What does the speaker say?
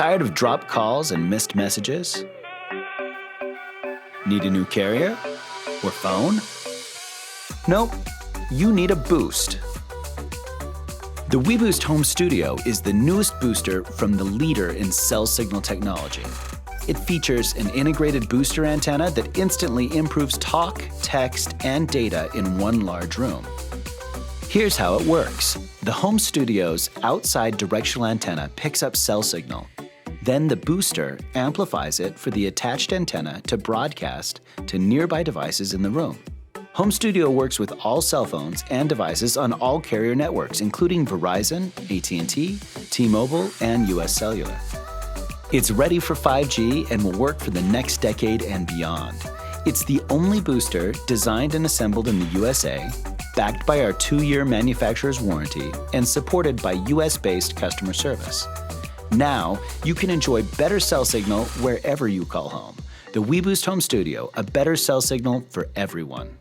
Tired of dropped calls and missed messages? Need a new carrier? Or phone? Nope, you need a boost. The weBoost Home Studio is the newest booster from the leader in cell signal technology. It features an integrated booster antenna that instantly improves talk, text, and data in one large room. Here's how it works. The Home Studio's outside directional antenna picks up cell signal. Then the booster amplifies it for the attached antenna to broadcast to nearby devices in the room. Home Studio works with all cell phones and devices on all carrier networks, including Verizon, AT&T, T-Mobile, and US Cellular. It's ready for 5G and will work for the next decade and beyond. It's the only booster designed and assembled in the USA, backed by our 2-year manufacturer's warranty, and supported by US-based customer service. Now, you can enjoy better cell signal wherever you call home. The weBoost Home Studio, a better cell signal for everyone.